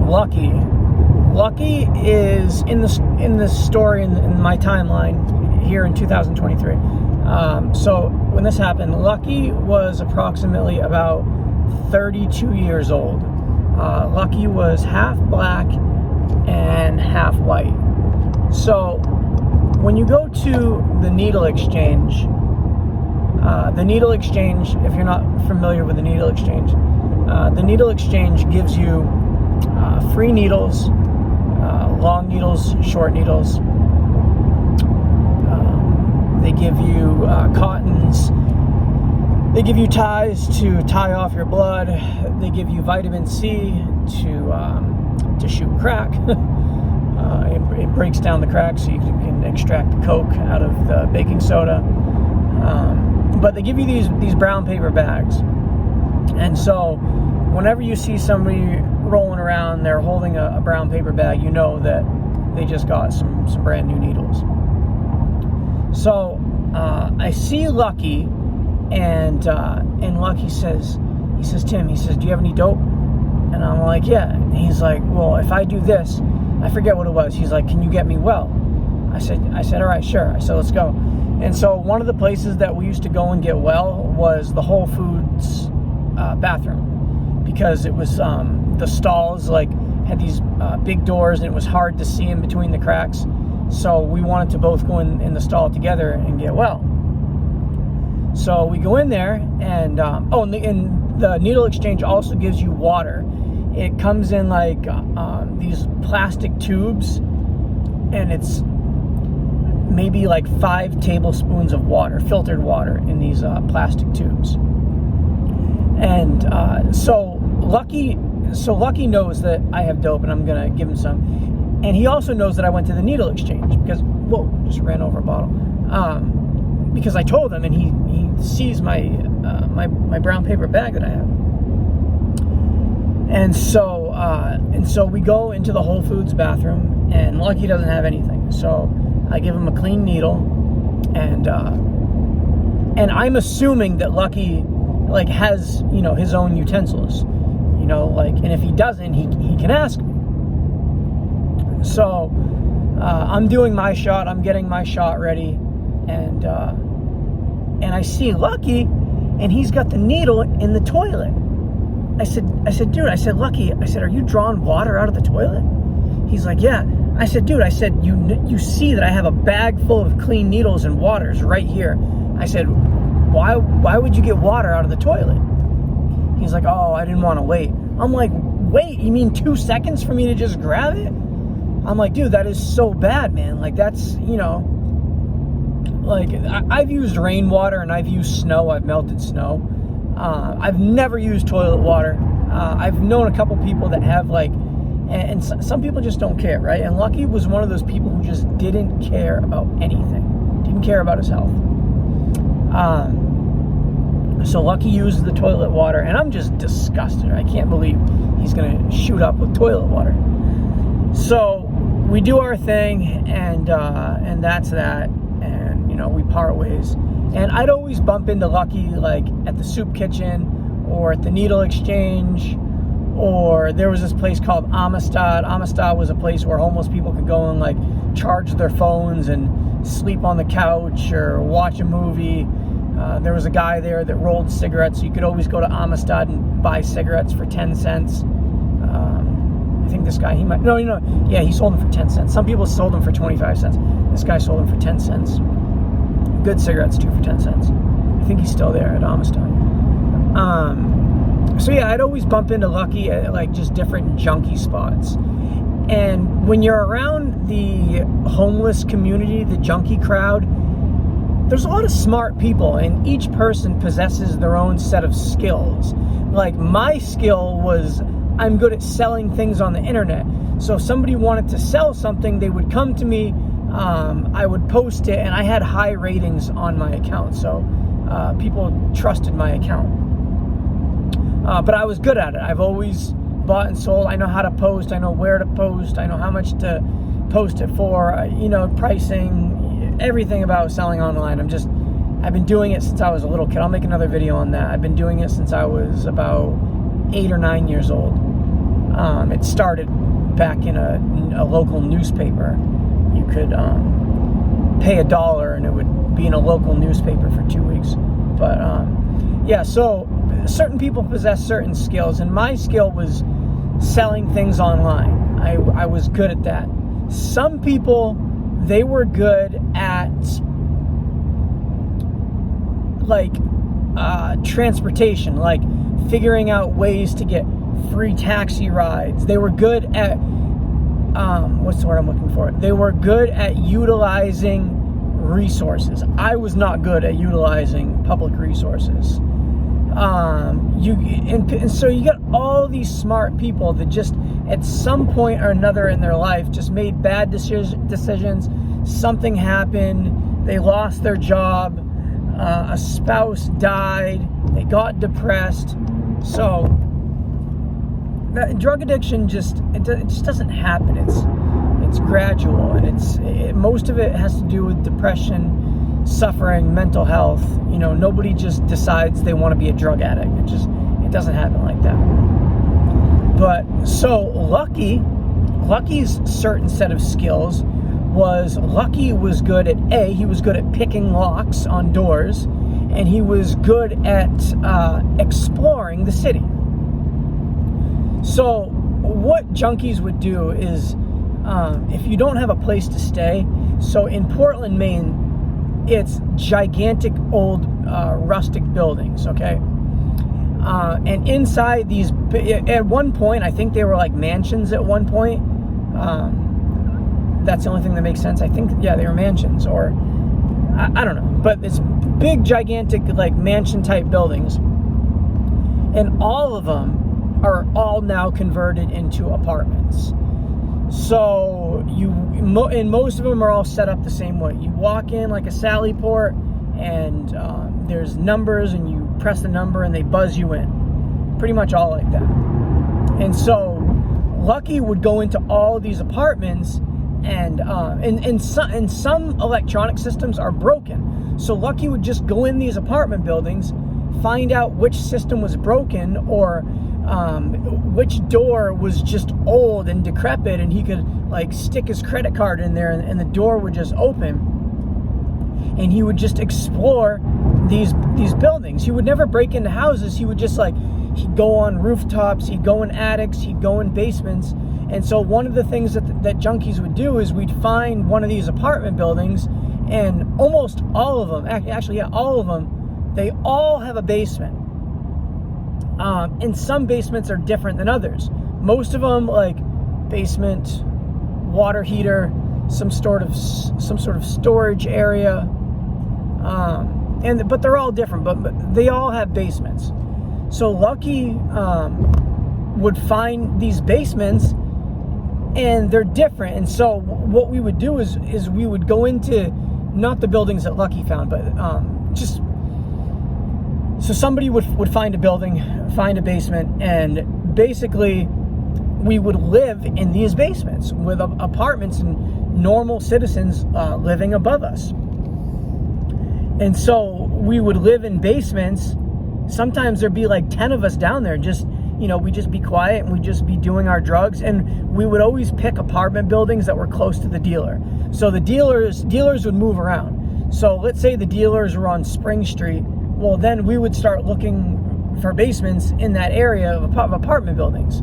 Lucky. Lucky is in the story in my timeline here in 2023. So when this happened, Lucky was approximately about 32 years old. Lucky was half black and half white. So when you go to the needle exchange, if you're not familiar with the needle exchange gives you free needles, long needles, short needles. They give you cottons. They give you ties to tie off your blood. They give you vitamin C to shoot crack. It breaks down the crack so you can extract the coke out of the baking soda. But they give you these brown paper bags. And so whenever you see somebody rolling around, they're holding a brown paper bag, you know that they just got some brand new needles. So I see Lucky, and Lucky says, Tim, do you have any dope? And I'm like, yeah. And he's like, well, if I do this, I forget what it was. He's like, can you get me well? I said, all right, sure. I said, let's go. And so one of the places that we used to go and get well was the Whole Foods bathroom, because it was the stalls had these big doors, and it was hard to see in between the cracks. So we wanted to both go in the stall together and get well. So we go in there, and and the needle exchange also gives you water. It comes in these plastic tubes, and it's maybe 5 tablespoons of water, filtered water, in these plastic tubes. And so Lucky knows that I have dope, and I'm gonna give him some. And he also knows that I went to the needle exchange because, whoa, just ran over a bottle. Because I told him, and he sees my brown paper bag that I have. And so we go into the Whole Foods bathroom, and Lucky doesn't have anything. So I give him a clean needle, and I'm assuming that Lucky has his own utensils, and if he doesn't, he can ask me. So I'm doing my shot. I'm getting my shot ready, and I see Lucky, and he's got the needle in the toilet. I said, dude, Lucky, are you drawing water out of the toilet? He's like, yeah. I said, dude, you see that I have a bag full of clean needles and waters right here. I said, why would you get water out of the toilet? He's like, oh, I didn't want to wait. I'm like, wait, you mean 2 seconds for me to just grab it? I'm like, dude, that is so bad, man. That's, I've used rainwater, and I've used snow. I've melted snow. I've never used toilet water. I've known a couple people that have and some people just don't care, right? And Lucky was one of those people who just didn't care about anything. Didn't care about his health. So Lucky used the toilet water, and I'm just disgusted. I can't believe he's gonna shoot up with toilet water. So we do our thing, and that's that. And we part ways. And I'd always bump into Lucky at the soup kitchen, or at the needle exchange, or there was this place called Amistad. Amistad was a place where homeless people could go and charge their phones and sleep on the couch or watch a movie. There was a guy there that rolled cigarettes. So you could always go to Amistad and buy cigarettes for 10 cents. I think this guy, he sold them for 10 cents. Some people sold them for 25 cents. This guy sold them for 10 cents. Good cigarettes too for 10 cents. I think he's still there at Amistad. So yeah, I'd always bump into Lucky at just different junkie spots. And when you're around the homeless community, the junkie crowd, there's a lot of smart people, and each person possesses their own set of skills. My skill was, I'm good at selling things on the internet. So if somebody wanted to sell something, they would come to me, I would post it, and I had high ratings on my account. So people trusted my account. But I was good at it. I've always bought and sold. I know how to post. I know where to post. I know how much to post it for. Pricing, everything about selling online. I've been doing it since I was a little kid. I'll make another video on that. I've been doing it since I was about 8 or 9 years old. It started back in a local newspaper. You could pay $1 and it would be in a local newspaper for 2 weeks. But yeah, so certain people possess certain skills, and my skill was selling things online. I was good at that. Some people, they were good at like transportation, like figuring out ways to get free taxi rides. They were good at what's the word I'm looking for? They were good at utilizing resources. I was not good at utilizing public resources. So you got all these smart people that just at some point or another in their life just made bad decisions. Something happened. They lost their job. A spouse died. They got depressed. So drug addiction it just doesn't happen. It's gradual, and most of it has to do with depression, suffering, mental health. You know, nobody just decides they want to be a drug addict. It doesn't happen like that. But so Lucky's certain set of skills Lucky was good at he was good at picking locks on doors, and he was good at exploring the city. So what junkies would do is, if you don't have a place to stay, so in Portland, Maine, it's gigantic old rustic buildings, okay? And inside these, at one point, I think they were like mansions at one point. That's the only thing that makes sense. I think, yeah, they were mansions, or I don't know. But it's big, gigantic, like mansion type buildings. And all of them are all now converted into apartments. So and most of them are all set up the same way. You walk in like a Sally Port, and there's numbers, and you press the number and they buzz you in. Pretty much all like that. And so Lucky would go into all these apartments, and some electronic systems are broken. So Lucky would just go in these apartment buildings, find out which system was broken, or which door was just old and decrepit, and he could like stick his credit card in there, and the door would just open, and he would just explore these buildings. He would never break into houses. He would just he'd go on rooftops, he'd go in attics, he'd go in basements. And so one of the things that junkies would do is we'd find one of these apartment buildings, and almost all of them, actually, yeah, all of them, they all have a basement. And some basements are different than others. Most of them, like basement, water heater, some sort of storage area, but they're all different. But they all have basements. So Lucky would find these basements, and they're different. And so what we would do is we would go into, not the buildings that Lucky found, but so somebody would find a building, find a basement, and basically we would live in these basements with apartments and normal citizens living above us. And so we would live in basements. Sometimes there'd be like 10 of us down there, we'd just be quiet and we'd just be doing our drugs. And we would always pick apartment buildings that were close to the dealer. So the dealers would move around. So let's say the dealers were on Spring Street. Well, then we would start looking for basements in that area of apartment buildings.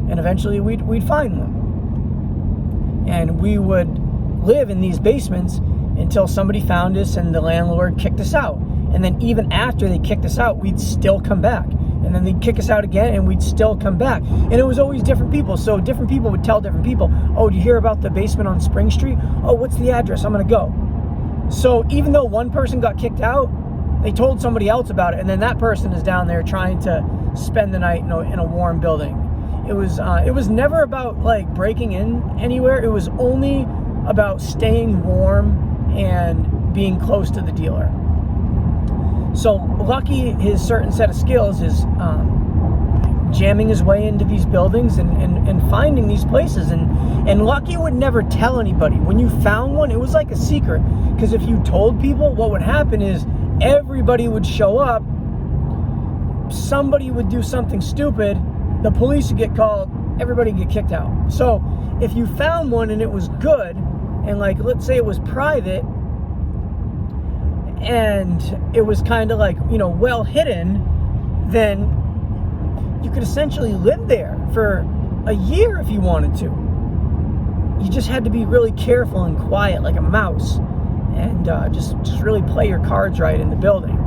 And eventually we'd find one. And we would live in these basements until somebody found us and the landlord kicked us out. And then even after they kicked us out, we'd still come back. And then they'd kick us out again, and we'd still come back. And it was always different people. So different people would tell different people, oh, do you hear about the basement on Spring Street? Oh, what's the address? I'm going to go. So even though one person got kicked out, they told somebody else about it. And then that person is down there trying to spend the night in a warm building. It was never about like breaking in anywhere. It was only about staying warm and being close to the dealer. So Lucky, his certain set of skills is jamming his way into these buildings and finding these places. And Lucky would never tell anybody. When you found one, it was like a secret. Because if you told people, what would happen is everybody would show up, somebody would do something stupid, the police would get called, everybody would get kicked out. So if you found one and it was good, and like, let's say it was private, and it was kind of like, well hidden, then you could essentially live there for a year if you wanted to. You just had to be really careful and quiet like a mouse, and just really play your cards right in the building.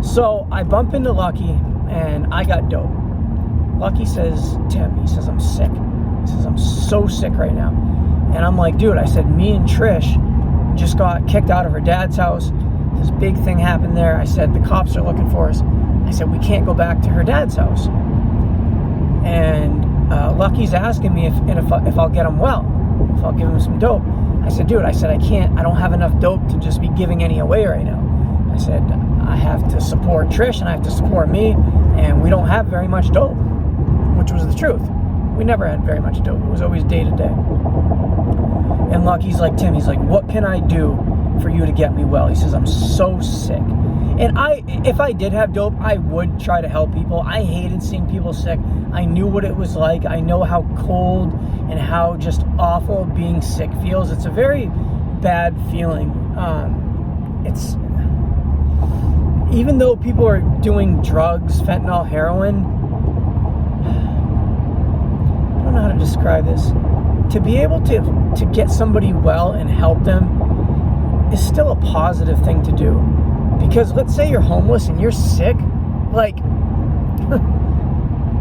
So I bump into Lucky, and I got dope. Lucky says, Tim, he says, I'm sick. He says, I'm so sick right now. And I'm like, dude, I said, me and Trish just got kicked out of her dad's house. This big thing happened there. I said, the cops are looking for us. I said, we can't go back to her dad's house. And Lucky's asking me if I'll get him well, if I'll give him some dope. I said, dude, I don't have enough dope to just be giving any away right now. I said, I have to support Trish and I have to support me, and we don't have very much dope, which was the truth. We never had very much dope. It was always day to day. And Lucky's like, Tim, he's like, what can I do for you to get me well? He says, I'm so sick. And if I did have dope, I would try to help people. I hated seeing people sick. I knew what it was like. I know how cold and how just awful being sick feels. It's a very bad feeling. It's, even though people are doing drugs, fentanyl, heroin, I don't know how to describe this. To be able to get somebody well and help them is still a positive thing to do. Because let's say you're homeless and you're sick, like,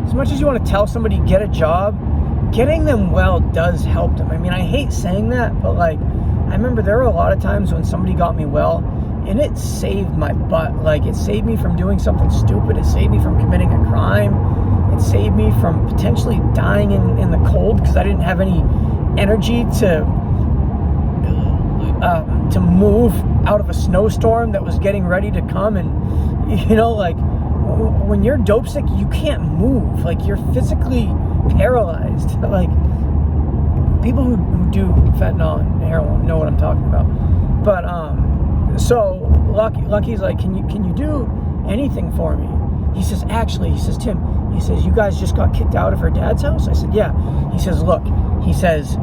as much as you want to tell somebody get a job, getting them well does help them. I mean, I hate saying that, but like, I remember there were a lot of times when somebody got me well and it saved my butt. Like, it saved me from doing something stupid. It saved me from committing a crime. It saved me from potentially dying in the cold because I didn't have any energy to move out of a snowstorm that was getting ready to come. And like, when you're dope sick, you can't move. Like, you're physically paralyzed. Like, people who do fentanyl and heroin know what I'm talking about. But so Lucky's like, can you do anything for me? He says, actually, he says, Tim, he says, you guys just got kicked out of her dad's house? I said, yeah. He says, look, he says,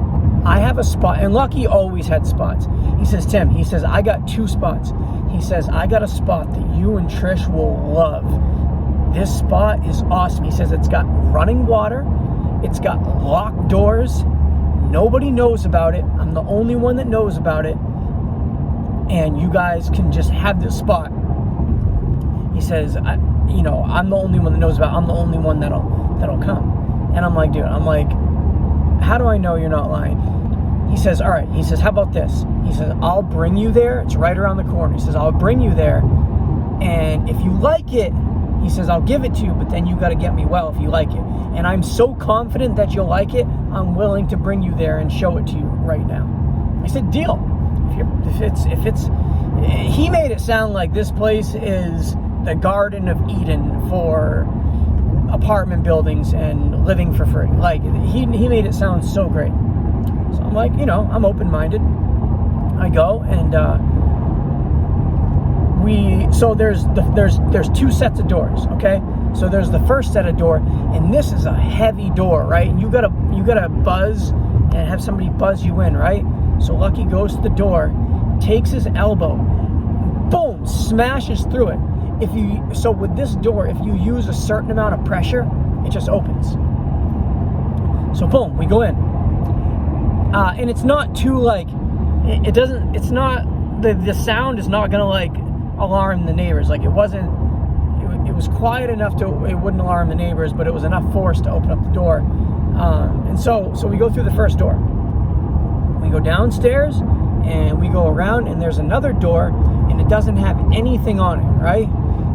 I have a spot, and Lucky always had spots. He says, Tim, he says, I got 2 spots. He says, I got a spot that you and Trish will love. This spot is awesome. He says, it's got running water. It's got locked doors. Nobody knows about it. I'm the only one that knows about it. And you guys can just have this spot. He says, I'm the only one that knows about it. I'm the only one that'll come. And I'm like, dude, how do I know you're not lying? He says, all right. He says, how about this? He says, I'll bring you there. It's right around the corner. He says, I'll bring you there. And if you like it, he says, I'll give it to you, but then you got to get me well if you like it. And I'm so confident that you'll like it, I'm willing to bring you there and show it to you right now. I said, deal. If it's, he made it sound like this place is the Garden of Eden for apartment buildings and living for free. Like, he made it sound so great. So I'm like, I'm open-minded. I go, and there's 2 sets of doors, okay? So there's the first set of door, and this is a heavy door, right? And you gotta buzz and have somebody buzz you in, right? So Lucky goes to the door, takes his elbow, boom, smashes through it. So with this door, if you use a certain amount of pressure, it just opens. So boom, we go in. And it's not too like, the sound is not gonna like alarm the neighbors. Like, it was quiet enough it wouldn't alarm the neighbors, but it was enough force to open up the door. And so we go through the first door. We go downstairs and we go around, and there's another door, and it doesn't have anything on it, right?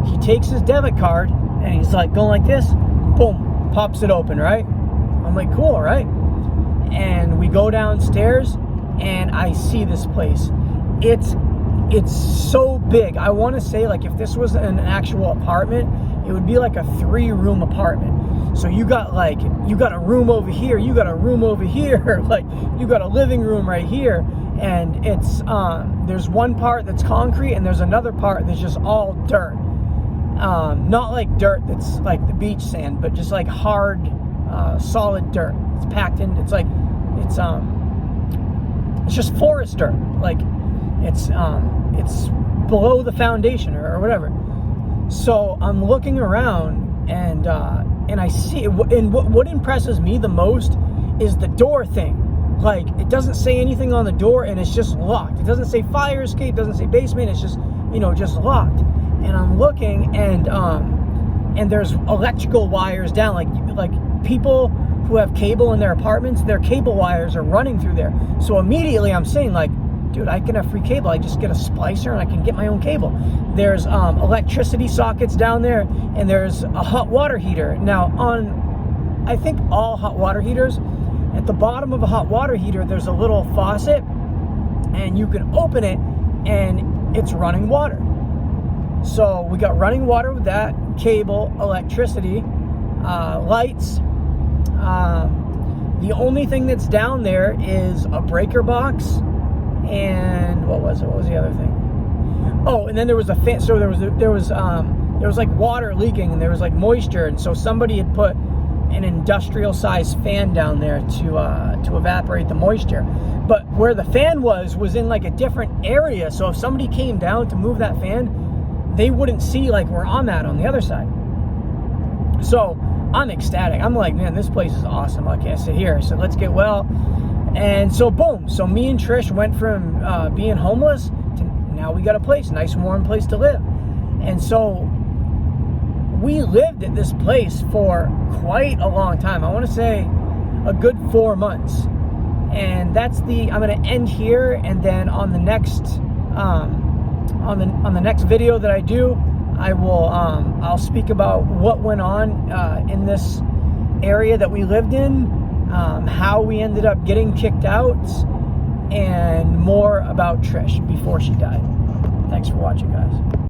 He takes his debit card and he's like going like this, boom, pops it open, right? I'm like, cool, right? And we go downstairs and I see this place. It's so big. I want to say, like, if this was an actual apartment, it would be like a 3-room apartment. So you got a room over here, you got a room over here, like, you got a living room right here, and it's there's one part that's concrete and there's another part that's just all dirt. Not like dirt that's like the beach sand, but just like hard, solid dirt. It's packed in. It's just forest dirt. Like it's below the foundation or whatever. So I'm looking around and I see, and what impresses me the most is the door thing. Like, it doesn't say anything on the door, and it's just locked. It doesn't say fire escape, doesn't say basement. It's just, just locked. And I'm looking, and there's electrical wires down. Like people who have cable in their apartments, their cable wires are running through there. So immediately I'm saying, like, dude, I can have free cable. I just get a splicer and I can get my own cable. There's electricity sockets down there, and there's a hot water heater. Now, on, I think all hot water heaters, at the bottom of a hot water heater, there's a little faucet, and you can open it, and it's running water. So we got running water with that, cable, electricity, lights. The only thing that's down there is a breaker box, and what was the other thing? Oh, and then there was a fan. So there was like water leaking, and there was like moisture, and so somebody had put an industrial sized fan down there to evaporate the moisture. But where the fan was in like a different area. So if somebody came down to move that fan, they wouldn't see like where I'm at on the other side. So I'm ecstatic. I'm like, man, this place is awesome. Okay, I sit here. I said, let's get well. And so boom. So me and Trish went from being homeless to now we got a place, nice warm place to live. And so we lived at this place for quite a long time. I want to say a good 4 months. And I'm going to end here, and then on the next on the next video that I do, I will I'll speak about what went on in this area that we lived in, how we ended up getting kicked out, and more about Trish before she died. Thanks for watching, guys.